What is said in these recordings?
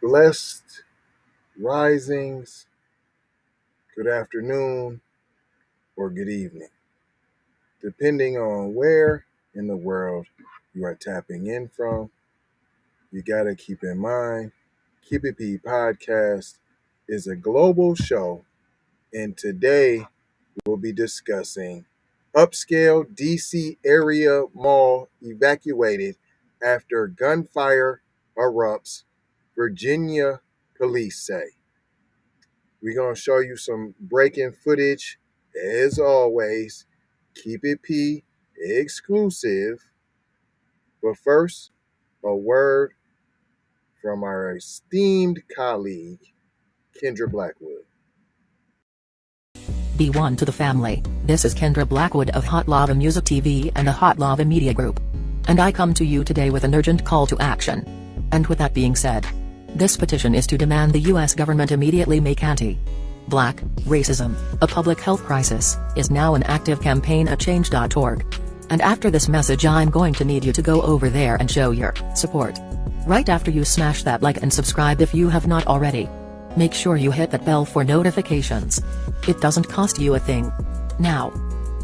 Blessed risings, good afternoon, or good evening, depending on where in the world you are tapping in from. You got to keep in mind, Keep It P Podcast is a global show, and today we'll be discussing Upscale DC-area mall evacuated after gunfire erupts, Virginia police say. We're going to show you some breaking footage, as always. Keep It P exclusive. But first, a word from our esteemed colleague, Kendra Blackwood. Be one to the family. This is Kendra Blackwood of Hot Lava Music TV and the Hot Lava Media Group. And I come to you today with an urgent call to action. And with that being said, this petition is to demand the U.S. government immediately make anti-black racism a public health crisis, is now an active campaign at change.org. And after this message I'm going to need you to go over there and show your support. Right after you smash that like and subscribe if you have not already. Make sure you hit that bell for notifications. It doesn't cost you a thing. Now,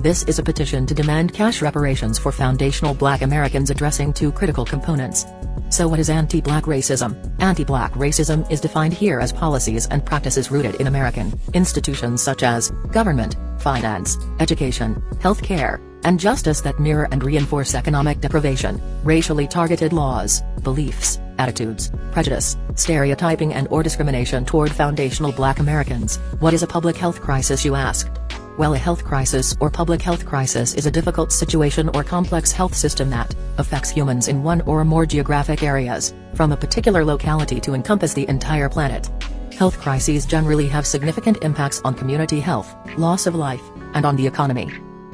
this is a petition to demand cash reparations for foundational Black Americans addressing two critical components. So what is anti-Black racism? Anti-Black racism is defined here as policies and practices rooted in American institutions such as government, finance, education, healthcare, and justice that mirror and reinforce economic deprivation, racially targeted laws, beliefs, attitudes, prejudice, stereotyping and/or discrimination toward foundational Black Americans. What is a public health crisis, you ask? Well, a health crisis or public health crisis is a difficult situation or complex health system that affects humans in one or more geographic areas, from a particular locality to encompass the entire planet. Health crises generally have significant impacts on community health, loss of life, and on the economy.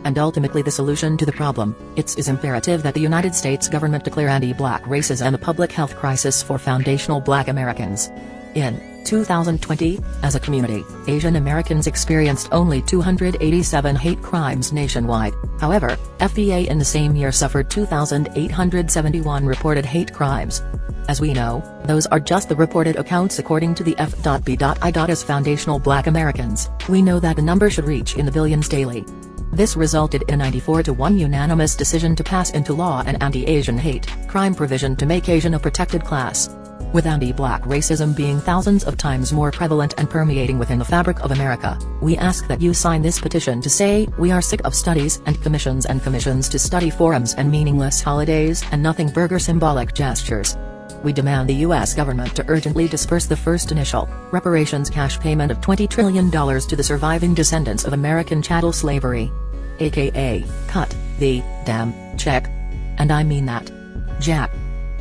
And ultimately the solution to the problem. It is imperative that the United States government declare anti-Black racism a public health crisis for foundational Black Americans. In 2020, as a community, Asian Americans experienced only 287 hate crimes nationwide. However, FBA in the same year suffered 2,871 reported hate crimes. As we know, those are just the reported accounts according to the F.B.I. As foundational Black Americans, we know that the number should reach in the billions daily. This resulted in a 94-1 unanimous decision to pass into law an anti-Asian hate crime provision to make Asian a protected class. With anti-Black racism being thousands of times more prevalent and permeating within the fabric of America, we ask that you sign this petition to say we are sick of studies and commissions to study forums and meaningless holidays and nothing burger symbolic gestures. We demand the U.S. government to urgently disperse the first initial reparations cash payment of $20 trillion to the surviving descendants of American chattel slavery. AKA, cut the damn check. And I mean that. Jack.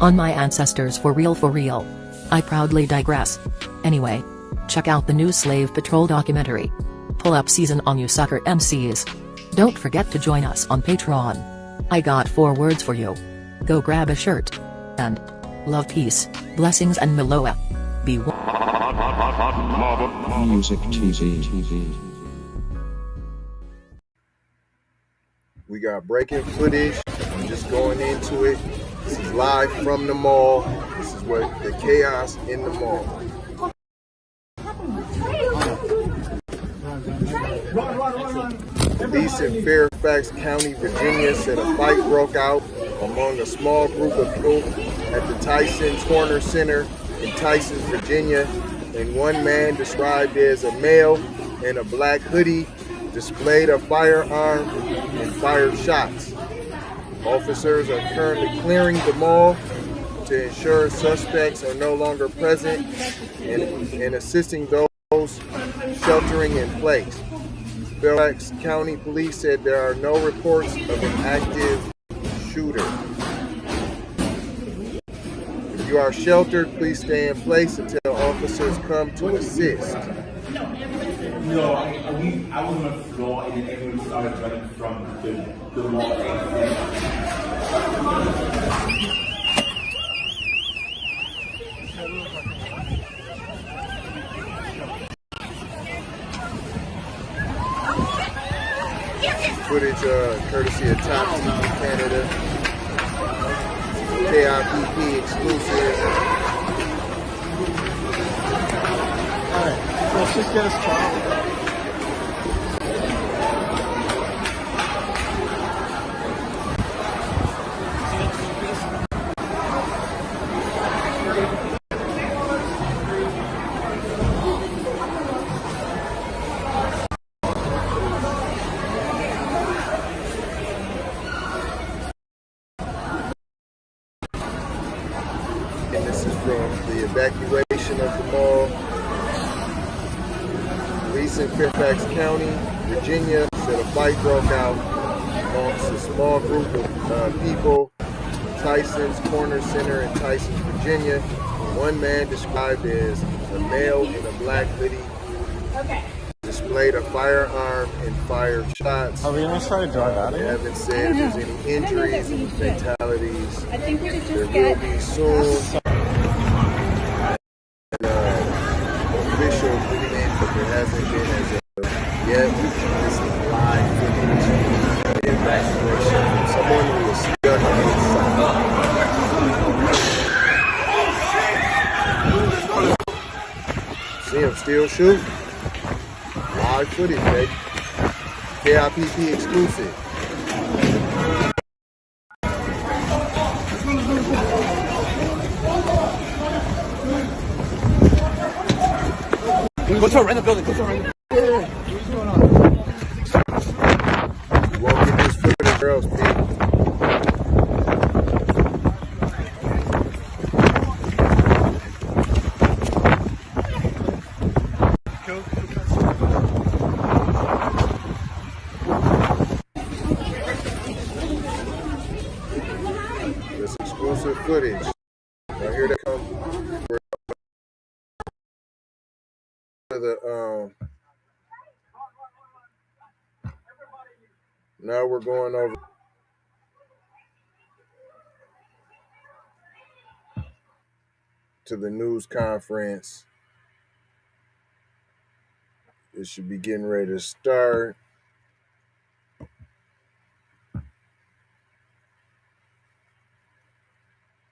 On my ancestors for real for real. I proudly digress. Anyway, check out the new Slave Patrol documentary. Pull up season on you sucker MCs. Don't forget to join us on Patreon. I got 4 words for you. Go grab a shirt. And love, peace, blessings and Meloa. Be Music TV. We got breaking footage. I'm just going into it. This is live from the mall. This is what the chaos in the mall. Police in Fairfax County, Virginia said a fight broke out among a small group of people at the Tysons Corner Center in Tysons, Virginia, and one man described as a male in a black hoodie displayed a firearm and fired shots. Officers are currently clearing the mall to ensure suspects are no longer present and assisting those sheltering in place. Fairfax County Police said there are no reports of an active shooter. If you are sheltered, please stay in place until officers come to assist. No, I was on the floor and then everyone started running from the wall. Footage courtesy of Top TV Canada, KIPP exclusive. Alright, let's just get us started. And this is from the evacuation of the mall. Police in Fairfax County, Virginia, said a fight broke out amongst a small group of people, Tysons Corner Center in Tysons, Virginia. One man described as a male in a black hoodie displayed a firearm and fired shots. Are we going to try to drive out of They here? haven't said if there's any injuries and fatalities. I think we could There just will get be soon. Official movement, but there hasn't been as of yet. This is live footage of the evacuation from someone who was stuck inside. See him still shoot. Live footage, baby. KIPP exclusive. Go to a random building. Go to a random. You won't get this footage, girls, Pete. This exclusive footage. Now here they come. Now we're going over to the news conference. It should be getting ready to start.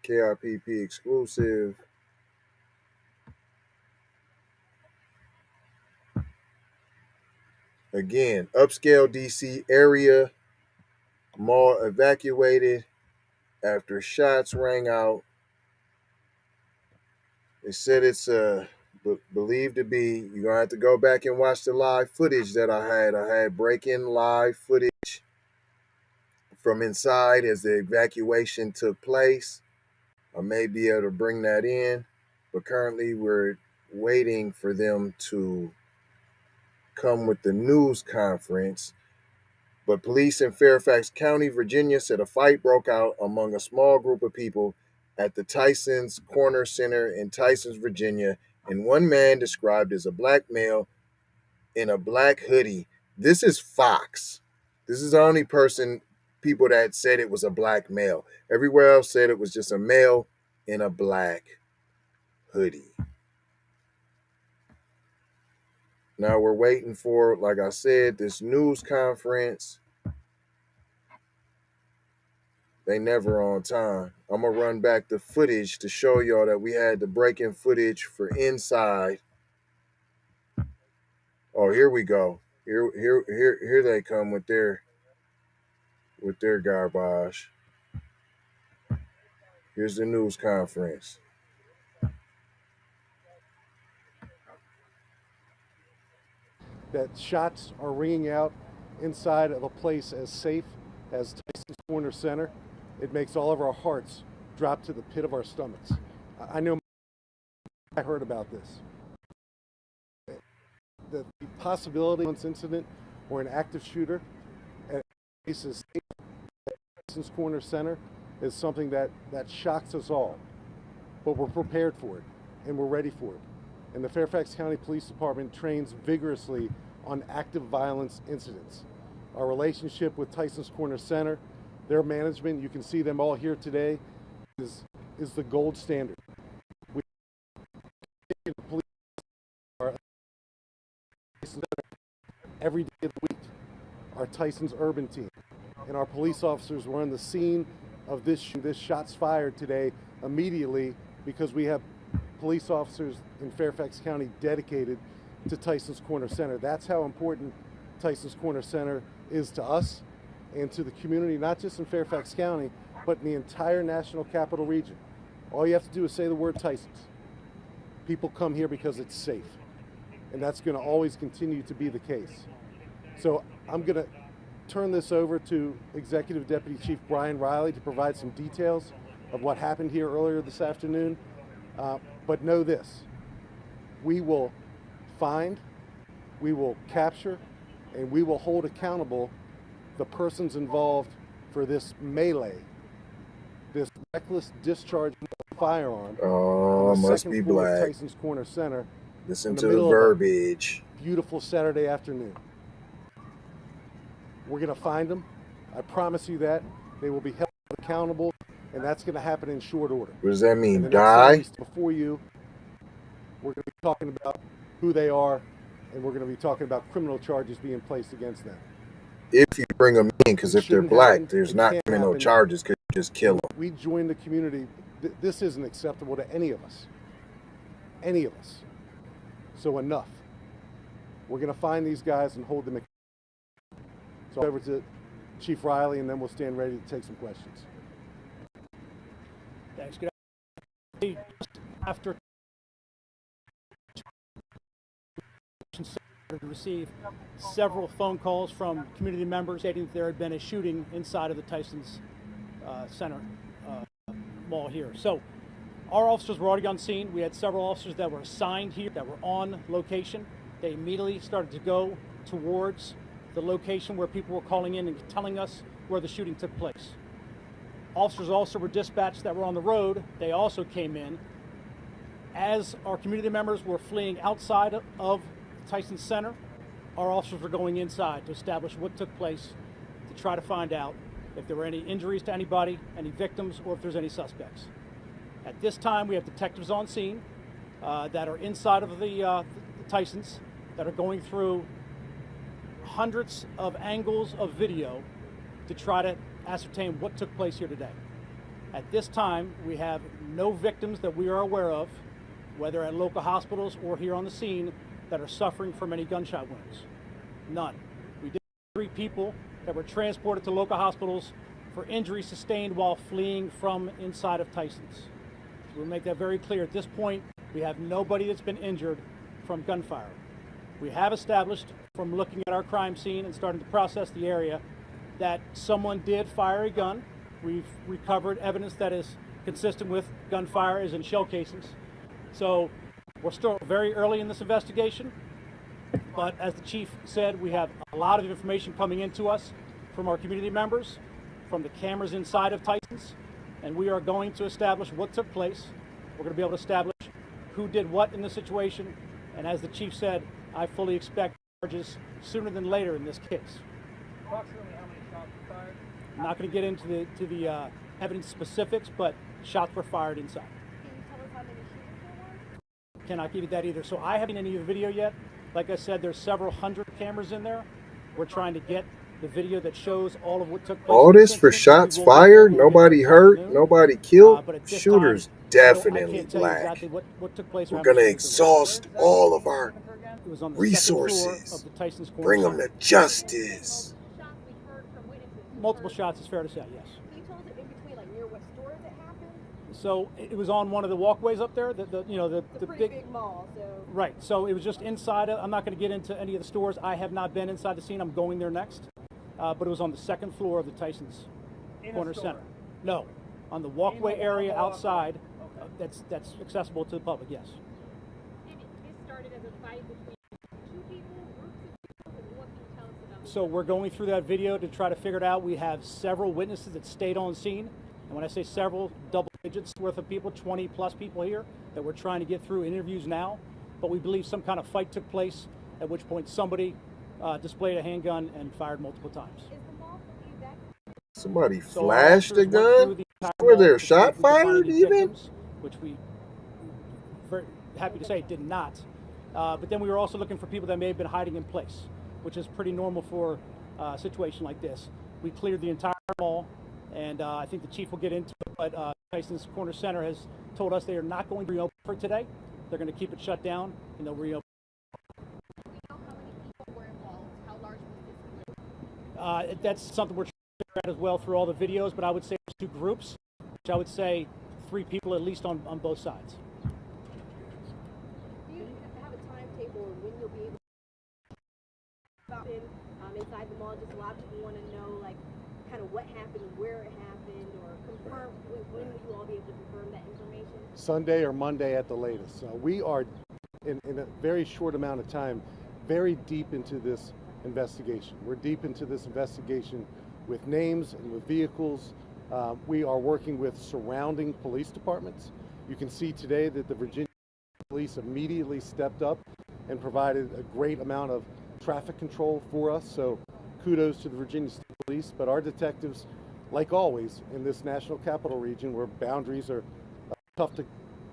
KIPP exclusive. Again, Upscale DC-area mall evacuated after shots rang out. They said it's believed to be, you're going to have to go back and watch the live footage that I had. I had break-in live footage from inside as the evacuation took place. I may be able to bring that in, but currently we're waiting for them to come with the news conference. But police in Fairfax County, Virginia, said a fight broke out among a small group of people at the Tysons Corner Center in Tysons, Virginia, and one man described as a black male in a black hoodie. This is Fox. This is the only people that said it was a black male. Everywhere else said it was just a male in a black hoodie. Now we're waiting for, like I said, this news conference. They never on time. I'm going to run back the footage to show y'all that we had the break-in footage for inside. Oh, here we go. Here they come with their garbage. Here's the news conference. That shots are ringing out inside of a place as safe as Tysons Corner Center. It makes all of our hearts drop to the pit of our stomachs. I know I heard about this. The possibility of this incident or an active shooter at places Tysons Corner Center is something that shocks us all. but we're prepared for it and we're ready for it. And the Fairfax County Police Department trains vigorously on active violence incidents. Our relationship with Tysons Corner Center, their management, you can see them all here today, is the gold standard. We police are every day of the week. Our Tysons Urban team and our police officers were on the scene of this shots fired today immediately because we have police officers in Fairfax County dedicated to Tysons Corner Center. That's how important Tysons Corner Center is to us and to the community, not just in Fairfax County, but in the entire National Capital Region. All you have to do is say the word Tysons. People come here because it's safe, and that's going to always continue to be the case. So I'm going to turn this over to Executive Deputy Chief Brian Riley to provide some details of what happened here earlier this afternoon. But know this, we will find, we will capture, and we will hold accountable the persons involved for this melee, this reckless discharge of a firearm. Oh, on the must second be floor of black. Tysons Corner Center. Listen to the verbiage. Beautiful Saturday afternoon. We're going to find them. I promise you that. They will be held accountable, and that's going to happen in short order. What does that mean? And the Die? next time before you, we're going to be talking about who they are, and we're going to be talking about criminal charges being placed against them. If you bring them in, because if they're Shouldn't black, happen. there's It not can't criminal happen. charges. Could just kill them. We join the community. This isn't acceptable to any of us. Any of us. So enough. We're going to find these guys and hold them accountable. So over to Chief Riley, and then we'll stand ready to take some questions. Thanks. Good afternoon. After to receive several phone calls from community members stating that there had been a shooting inside of the Tysons Center mall here. So our officers were already on scene. We had several officers that were assigned here that were on location. They immediately started to go towards the location where people were calling in and telling us where the shooting took place. Officers also were dispatched that were on the road. They also came in. As our community members were fleeing outside of Tysons Center, our officers were going inside to establish what took place, to try to find out if there were any injuries to anybody, any victims, or if there's any suspects. At this time, we have detectives on scene that are inside of the Tysons that are going through hundreds of angles of video to try to ascertain what took place here today. At this time, we have no victims that we are aware of, whether at local hospitals or here on the scene, that are suffering from any gunshot wounds. None. We did have 3 people that were transported to local hospitals for injuries sustained while fleeing from inside of Tysons. We'll make that very clear. At this point, we have nobody that's been injured from gunfire. We have established from looking at our crime scene and starting to process the area that someone did fire a gun. We've recovered evidence that is consistent with gunfire, as in shell casings. So we're still very early in this investigation, but as the chief said, we have a lot of information coming into us from our community members, from the cameras inside of Tysons, and we are going to establish what took place. We're going to be able to establish who did what in the situation, and as the chief said, I fully expect charges sooner than later in this case. Approximately how many shots were fired? I'm not going to get into the evidence specifics, but shots were fired inside. Can you tell us how many shooters there were? Cannot give you that either. So I haven't seen any of the video yet. Like I said, there's several hundred cameras in there. We're trying to get the video that shows all of what took place. All this for shots fired, nobody hurt, nobody killed. But at this Shooters time, I definitely can't tell you black. exactly what took place. or We're how gonna many shooters there were. exhaust all of our It was on the second floor resources. of the Tysons Corner Bring them Center. to justice. Shots we heard from witnesses. Multiple shots is fair to say, yes. Can you tell us in between, like near what stores it happened? So it was on one of the walkways up there, the It's a pretty big mall, so. Right, so it was just inside. I'm not going to get into any of the stores. I have not been inside the scene. I'm going there next. But it was on the second floor of the Tysons Corner Center. No, on the walkway area outside. That's accessible to the public. Yes. This started as a fight between 2 people, groups of people, and what can you tell us about So we're going through that video to try to figure it out. We have several witnesses that stayed on scene, and when I say several, double digits worth of people, 20 plus people here that we're trying to get through interviews now. But we believe some kind of fight took place, at which point somebody displayed a handgun and fired multiple times. Somebody So our flashed a officers went through gun? the entire Were mall there to see shot if we could find fired any even? victims, which we very happy to say did not. But then we were also looking for people that may have been hiding in place, which is pretty normal for a situation like this. We cleared the entire mall, and I think the chief will get into it, but Tysons Corner Center has told us they are not going to reopen for today. They're going to keep it shut down, and they'll reopen. Do we know how many people were involved? How large was this group? That's something we're trying to figure out as well through all the videos, but I would say there's 2 groups, which I would say 3 people at least on both sides. Do you have a timetable or when you'll be able to happen inside the mall? Just a lot of people want to know, like, kind of what happened, where it happened, or confirm when will you all be able to confirm that information? Sunday or Monday at the latest. We are, in a very short amount of time, very deep into this investigation. We're deep into this investigation with names and with vehicles. We are working with surrounding police departments. You can see today that the Virginia police immediately stepped up and provided a great amount of traffic control for us. So kudos to the Virginia State Police, but our detectives, like always in this national capital region where boundaries are tough to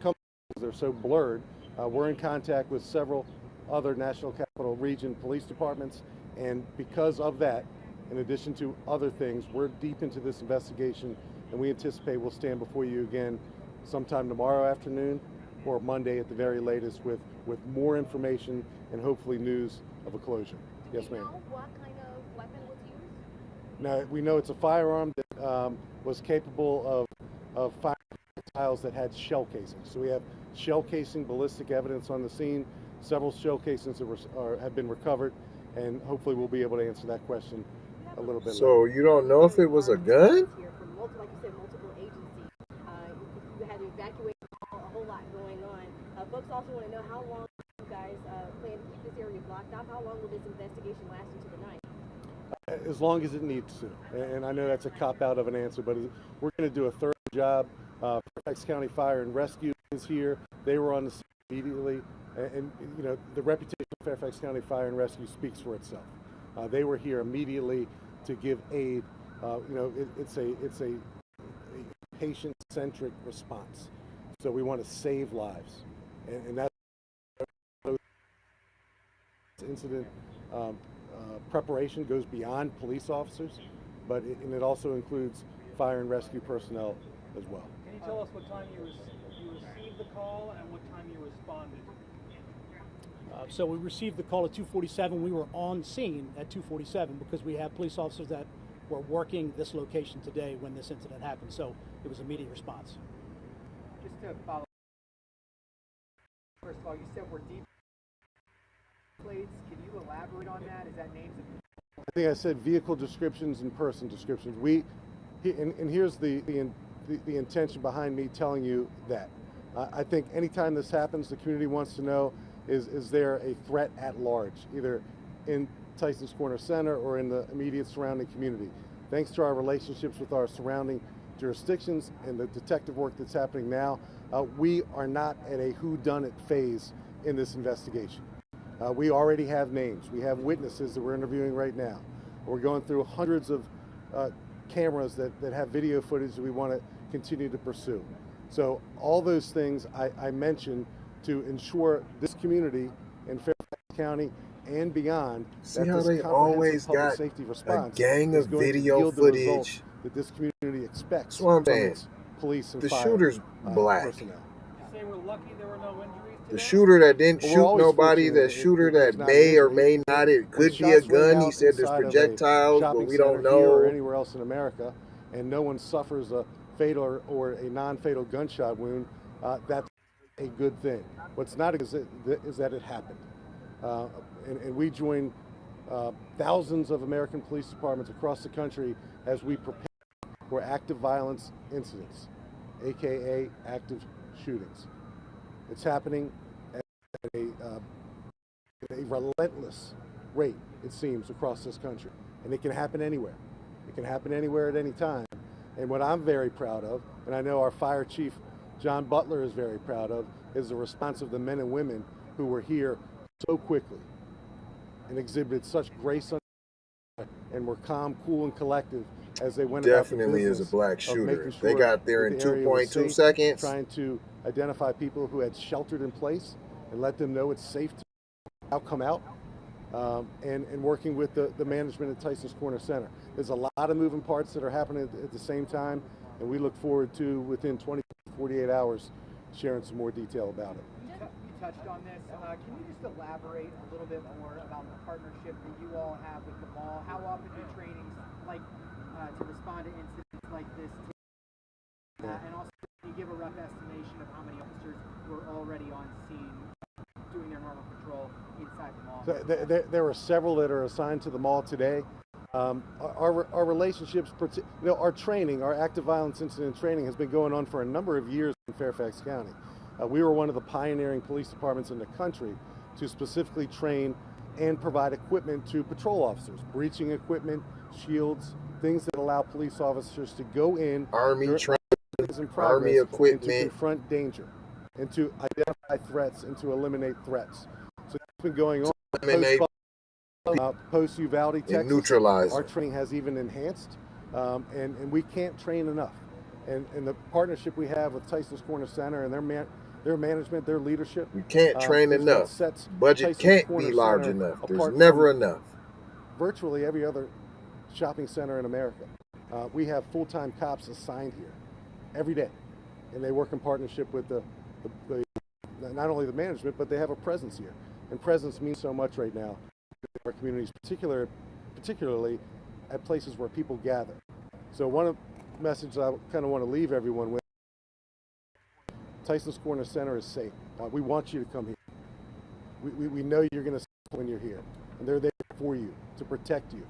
come because they're so blurred, we're in contact with several other national capital region police departments, and because of that, in addition to other things, we're deep into this investigation, and we anticipate we'll stand before you again sometime tomorrow afternoon or Monday at the very latest with more information and hopefully news of a closure. Yes, ma'am. Do you know what kind of weapon was used? Now, we know it's a firearm that was capable of firing projectiles that had shell casings. So we have shell casing ballistic evidence on the scene, several shell casings that have been recovered, and hopefully we'll be able to answer that question a little bit So later. you don't know if it was a gun? Here from multiple, like you said, multiple agencies. You had to evacuate a whole lot going on. Folks also want to know how long you guys plan to keep this area blocked off. How long will this investigation last into the night? As long as it needs to. And I know that's a cop-out of an answer, but we're going to do a thorough job. Fairfax County Fire and Rescue is here. They were on the scene immediately. And you know, the reputation of Fairfax County Fire and Rescue speaks for itself. They were here immediately to give aid. You know, it's a patient-centric response. So we want to save lives, and that incident preparation goes beyond police officers, but it also includes fire and rescue personnel as well. Can you tell us what time you received the call and what time you responded? So we received the call at 2:47. We were on scene at 2:47 because we have police officers that were working this location today when this incident happened. So it was immediate response. Just to follow, first of all, you said we're deep plates. Can you elaborate on that? Is that names of I think I said vehicle descriptions and person descriptions. And here's the intention behind me telling you that. I think anytime this happens, the community wants to know, is there a threat at large, either in Tysons Corner Center or in the immediate surrounding community. Thanks to our relationships with our surrounding jurisdictions and the detective work that's happening now, we are not at a whodunit phase in this investigation. We already have names. We have witnesses that we're interviewing right now. We're going through hundreds of cameras that have video footage that we want to continue to pursue. So all those things I mentioned to ensure this community in Fairfax County and beyond, See that how this they always comprehensive public got safety a response gang is of going to video yield the results footage. that this community expects That's what I'm from saying. its police and The fire shooter's black. personnel. You say we're lucky there were no injuries The shooter that didn't Well, we're shoot always nobody, fortunate that shooter there's that not may or injury. may not, it When could be a shots ring gun. He out said there's inside of a projectiles, but shopping we don't center here or know. anywhere else in America, and no one suffers a fatal or a non-fatal gunshot wound, that's a good thing. What's not is that it happened. And we join thousands of American police departments across the country as we prepare for active violence incidents, aka active shootings. It's happening at a relentless rate, it seems, across this country. And it can happen anywhere. It can happen anywhere at any time. And what I'm very proud of, and I know our fire chief, John Butler, is very proud of, is the response of the men and women who were here so quickly and exhibited such grace and were calm, cool, and collective as they went Definitely about the is a black shooter. sure They got there in that the area was 2.2 safe, seconds. trying to identify people who had sheltered in place and let them know it's safe to come out, and working with the management at Tysons Corner Center. There's a lot of moving parts that are happening at the same time, and we look forward to, within 48 hours, sharing some more detail about it. You touched on this. Can you just elaborate a little bit more about the partnership that you all have with the mall? How often do trainings like to respond to incidents like this? And also, can you give a rough estimation of how many officers were already on scene doing their normal patrol inside the mall? So there are several that are assigned to the mall today. Our relationships, our training, our active violence incident training has been going on for a number of years in Fairfax County. We were one of the pioneering police departments in the country to specifically train and provide equipment to patrol officers, breaching equipment, shields, things that allow police officers to go in, Army equipment, and to confront danger, and to identify threats, and to eliminate threats. So that's been going on. Post Uvalde, Texas, neutralize. Our training has even enhanced, and we can't train enough. And the partnership we have with Tysons Corner Center and their management, their leadership. We can't train enough. Budget can't be large enough. There's never enough. Virtually every other shopping center in America. We have full-time cops assigned here every day, and they work in partnership with the not only the management, but they have a presence here. And presence means so much right now in our communities, particularly at places where people gather. So one of the messages I kind of want to leave everyone with: Tysons Corner Center is safe. We want you to come here. We know you're going to see when you're here, and they're there for you to protect you.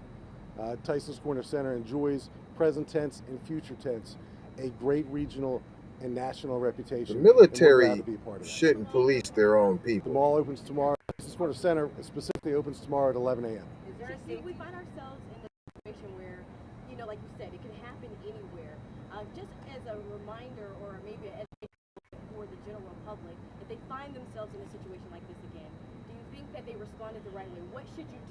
Tysons Corner Center enjoys present tense and future tense a great regional and national reputation. The military shouldn't police their own people. The mall opens tomorrow. Tysons Corner Center specifically opens tomorrow at 11 a.m. We find ourselves in a situation where, like you said, it can happen anywhere. Just as a reminder, or maybe an education for the general public, if they find themselves in a situation like this again, do you think that they responded the right way? What should you do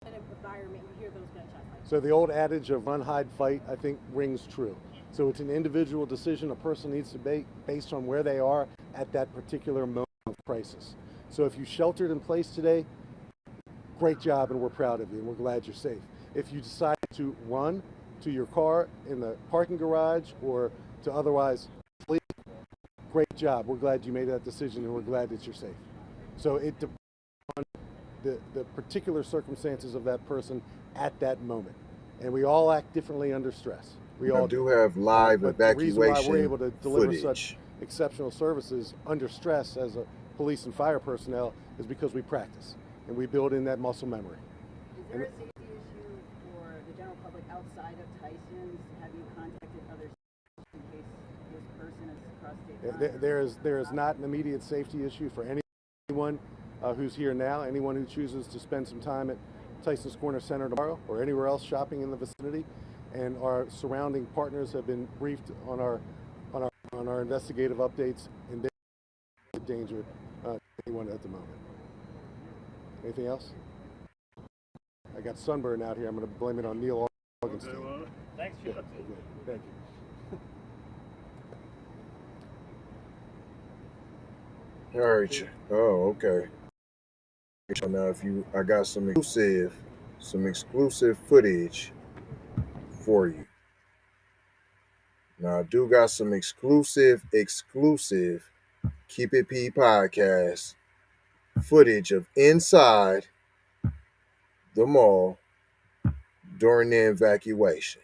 in an environment you hear those gunshots like that? So the old adage of run, hide, fight, I think rings true. So it's an individual decision a person needs to make based on where they are at that particular moment of crisis. So if you sheltered in place today, great job, and we're proud of you, and we're glad you're safe. If you decide to run to your car in the parking garage or to otherwise flee, great job. We're glad you made that decision, and we're glad that you're safe. So it depends on the particular circumstances of that person at that moment. And we all act differently under stress. We all do have live evacuation The reason why we're able to deliver footage. such exceptional services under stress as a police and fire personnel is because we practice and we build in that muscle memory. Is there a safety issue for the general public outside of Tysons? Have you contacted others in case this person is across state lines? There is not an immediate safety issue for anyone who's here now. Anyone who chooses to spend some time at Tysons Corner Center tomorrow or anywhere else shopping in the vicinity, and our surrounding partners have been briefed on our investigative updates, and they're in danger to anyone at the moment. Anything else? I got sunburn out here. I'm going to blame it on Neil Augenstein. Thanks. Good. Thank you. All right. Oh, okay. So now, I got some exclusive footage for you. Now, I do got some exclusive Keep It P podcast footage of inside the mall during the evacuation.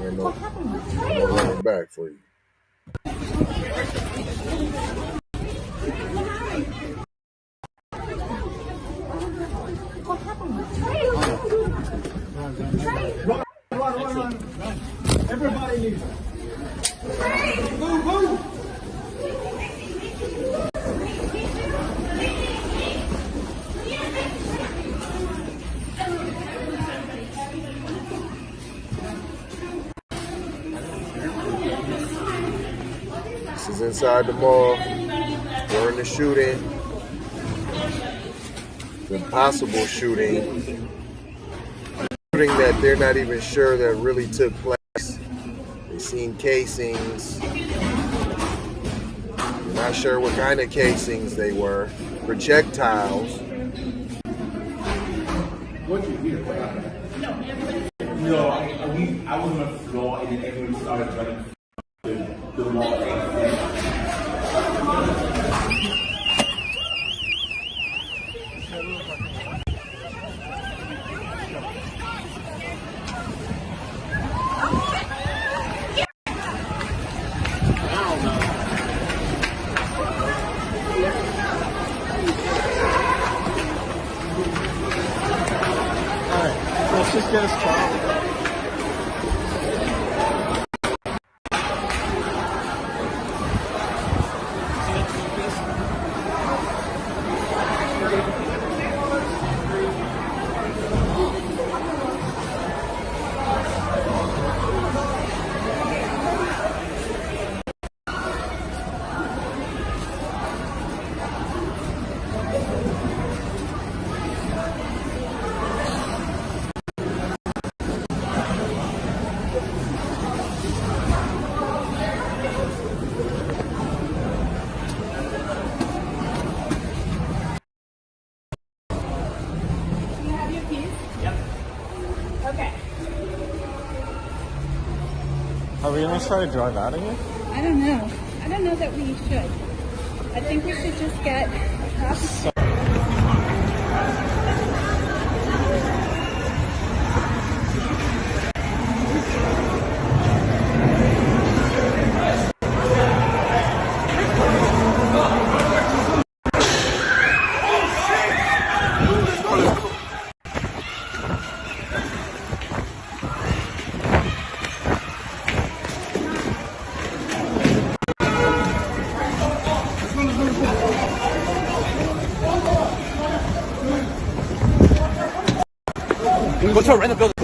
And I'm running back for you. Run. Everybody needs it. Move. was inside the mall during the shooting, the possible shooting that they're not even sure that really took place. They've seen casings. They're not sure what kind of casings they were. Projectiles. What did you hear? No, I was on the floor and then everyone started running the wall. Let's just get us started. Are we gonna try to drive out of here? I don't know. I don't know that we should. I think we should just get a Go to a random building.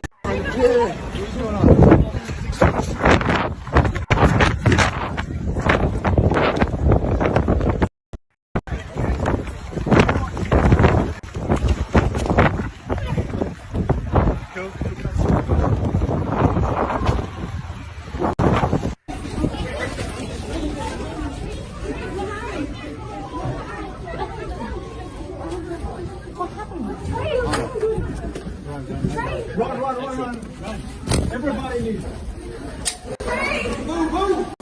Run. Everybody needs it. Move.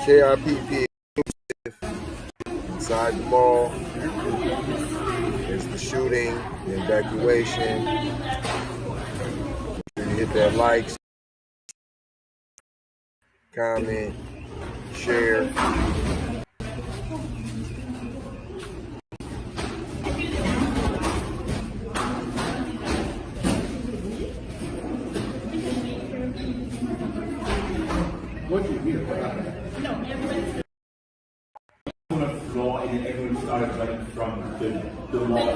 KRPP inside the mall. There's the shooting, the evacuation. You hit that like, comment, share. What did you hear? On the floor and then everyone started running from the wall.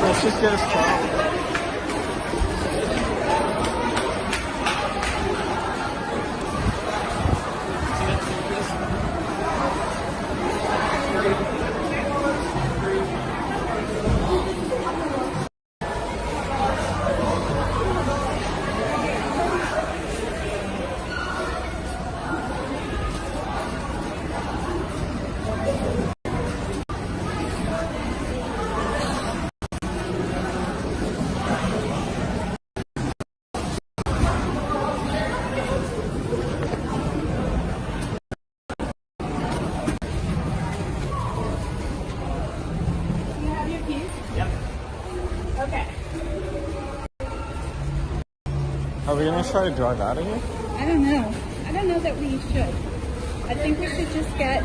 Let's just get us started. Are we gonna try to drive out of here? I don't know. I don't know that we should. I think we should just get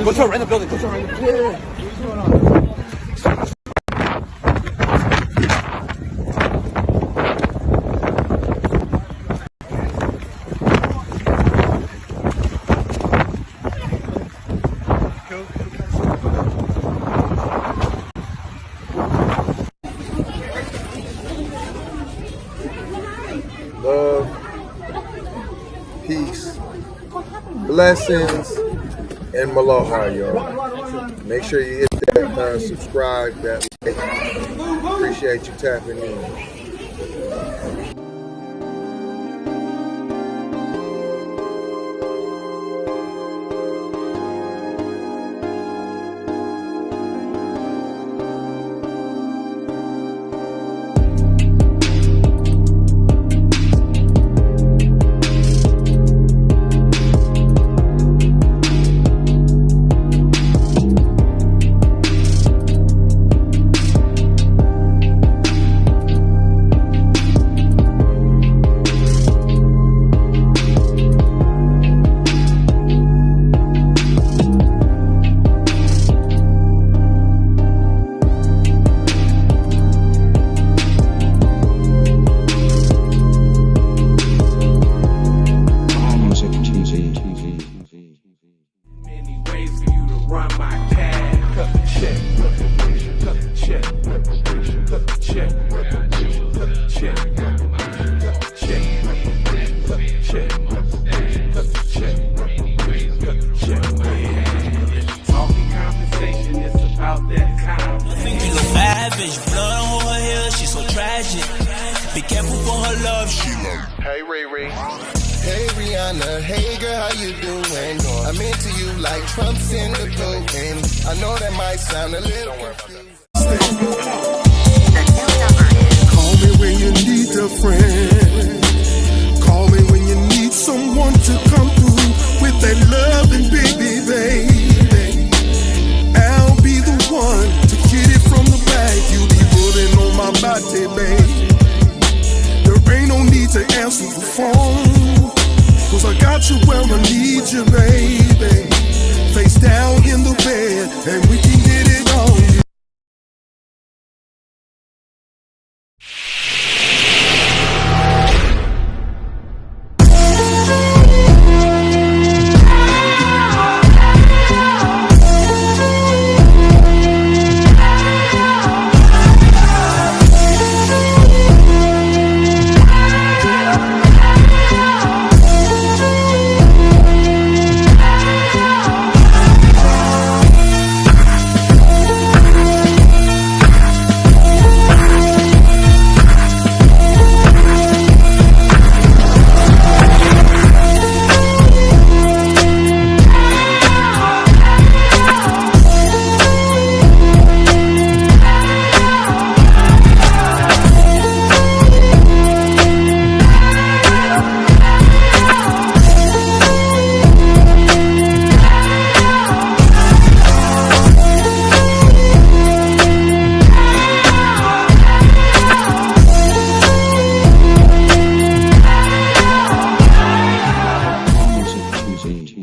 Go turn right in the building. Go turn right in the building. What's going on? Love, peace, blessings, and Maloha, y'all. Make sure you hit that subscribe, that like. Appreciate you tapping in. Be careful for her love, she love. Hey Riri. Hey Rihanna, hey girl, how you doing? I'm into you like Trump's in the boat, and I know that might sound a little confused. Call me when you need a friend. Call me when you need someone to come through with that loving baby, baby. I'll be the one to get it from the back. You be putting on my body, baby. There ain't no need to answer the phone, 'cause I got you where I need you, baby.